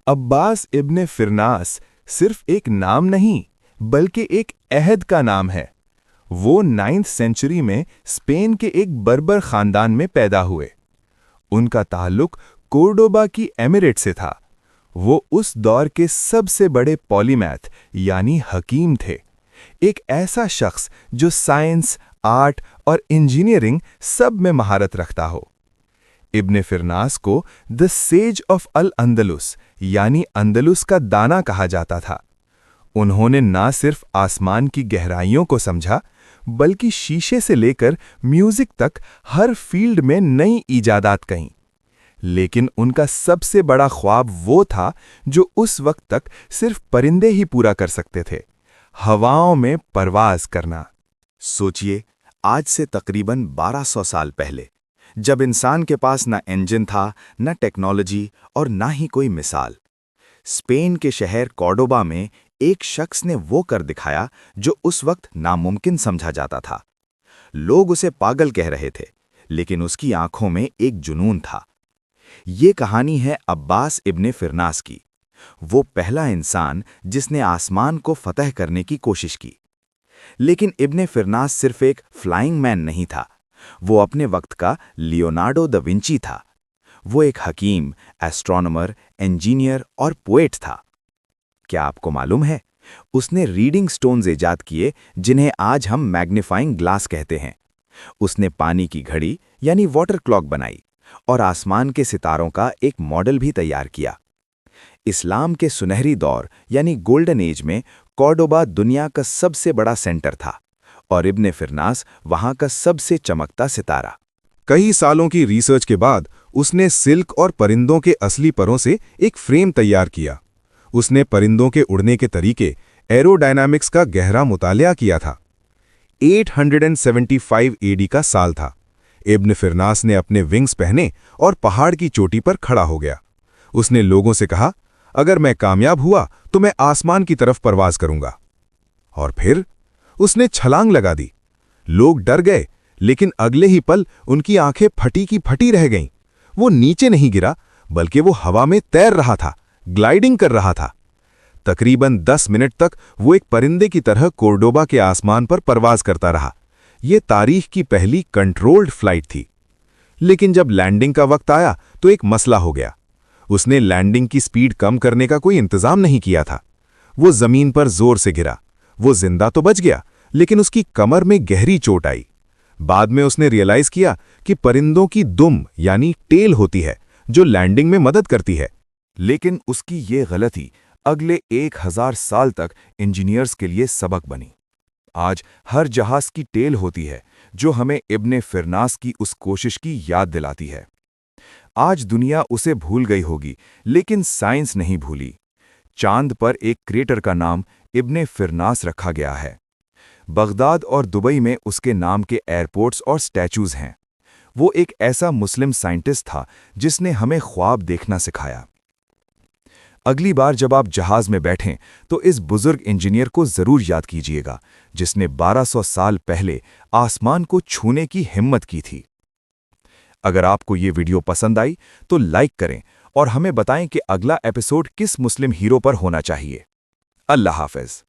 अब्बास इब्ने फिरनास सिर्फ एक नाम नहीं, बल्कि एक अहद का नाम है। वो 9th सेंचुरी में स्पेन के एक बर्बर खानदान में पैदा हुए। उनका ताल्लुक कोर्डोबा की एमिरेट से था। वो उस दौर के सबसे बड़े पॉलीमैथ यानी हकीम थे। एक ऐसा शख्स जो साइंस, आर्ट और इंजीनियरिंग सब में महारत रखता हो। इब्ने फिरनास को द सेज ऑफ अल अंदलुस यानी अंदलुस का दाना कहा जाता था। उन्होंने ना सिर्फ आसमान की गहराइयों को समझा, बल्कि शीशे से लेकर म्यूजिक तक हर फील्ड में नई इजादात कहीं। लेकिन उनका सबसे बड़ा ख्वाब वो था जो उस वक्त तक सिर्फ परिंदे ही पूरा कर सकते थे, हवाओं में परवाज करना। सोचिए, आज से तकरीबन 1200 साल पहले, जब इंसान के पास ना इंजन था, ना टेक्नोलॉजी और ना ही कोई मिसाल, स्पेन के शहर कॉर्डोबा में एक शख्स ने वो कर दिखाया जो उस वक्त नामुमकिन समझा जाता था। लोग उसे पागल कह रहे थे, लेकिन उसकी आंखों में एक जुनून था। ये कहानी है अब्बास इब्ने फिरनास की, वो पहला इंसान जिसने आसमान को फतह करने की कोशिश की। लेकिन इब्ने फिरनास सिर्फ एक फ्लाइंग मैन नहीं था, वो अपने वक्त का लियोनार्डो द विंची था। वो एक हकीम, एस्ट्रोनॉमर, इंजीनियर और पोएट था। क्या आपको मालूम है, उसने रीडिंग स्टोन्स इजाद किए जिन्हें आज हम मैग्नीफाइंग ग्लास कहते हैं। उसने पानी की घड़ी यानी वाटर क्लॉक बनाई और आसमान के सितारों का एक मॉडल भी तैयार किया। इस्लाम के सुनहरी दौर यानी गोल्डन एज में कॉर्डोबा दुनिया का सबसे बड़ा सेंटर था और इब्ने फिरनास वहां का सबसे चमकता सितारा। कई सालों की रिसर्च के बाद उसने सिल्क और परिंदों के असली परों से एक फ्रेम तैयार किया। उसने परिंदों के उड़ने के तरीके, एरोडायनामिक्स का गहरा मुतालिया किया था। 875 एडी का साल था। इब्न फिरनास ने अपने विंग्स पहने और पहाड़ की चोटी पर खड़ा हो गया। उसने लोगों से कहा, अगर मैं कामयाब हुआ तो मैं आसमान की तरफ परवाज करूंगा। और फिर उसने छलांग लगा दी। लोग डर गए, लेकिन अगले ही पल उनकी आंखें फटी की फटी रह गईं। वो नीचे नहीं गिरा, बल्कि वो हवा में तैर रहा था, ग्लाइडिंग कर रहा था। तकरीबन 10 मिनट तक वो एक परिंदे की तरह कोर्डोबा के आसमान पर परवाज करता रहा। ये तारीख की पहली कंट्रोल्ड फ्लाइट थी। लेकिन जब लैंडिंग का वक्त आया तो एक मसला हो गया। उसने लैंडिंग की स्पीड कम करने का कोई इंतजाम नहीं किया था। वो जमीन पर जोर से गिरा। वो जिंदा तो बच गया, लेकिन उसकी कमर में गहरी चोट आई। बाद में उसने रियलाइज किया कि परिंदों की दुम यानी टेल होती है जो लैंडिंग में मदद करती है। लेकिन उसकी ये गलती अगले 1000 साल तक इंजीनियर्स के लिए सबक बनी। आज हर जहाज की टेल होती है जो हमें इब्ने फिरनास की उस कोशिश की याद दिलाती है। आज दुनिया उसे भूल गई होगी, लेकिन साइंस नहीं भूली। चांद पर एक क्रेटर का नाम इब्ने फिरनास रखा गया है। बगदाद और दुबई में उसके नाम के एयरपोर्ट्स और स्टैचूज हैं। वो एक ऐसा मुस्लिम साइंटिस्ट था जिसने हमें ख्वाब देखना सिखाया। अगली बार जब आप जहाज में बैठें तो इस बुजुर्ग इंजीनियर को जरूर याद कीजिएगा, जिसने 1200 साल पहले आसमान को छूने की हिम्मत की थी। अगर आपको ये वीडियो पसंद आई तो लाइक करें और हमें बताएं कि अगला एपिसोड किस मुस्लिम हीरो पर होना चाहिए। अल्लाह हाफ़िज़।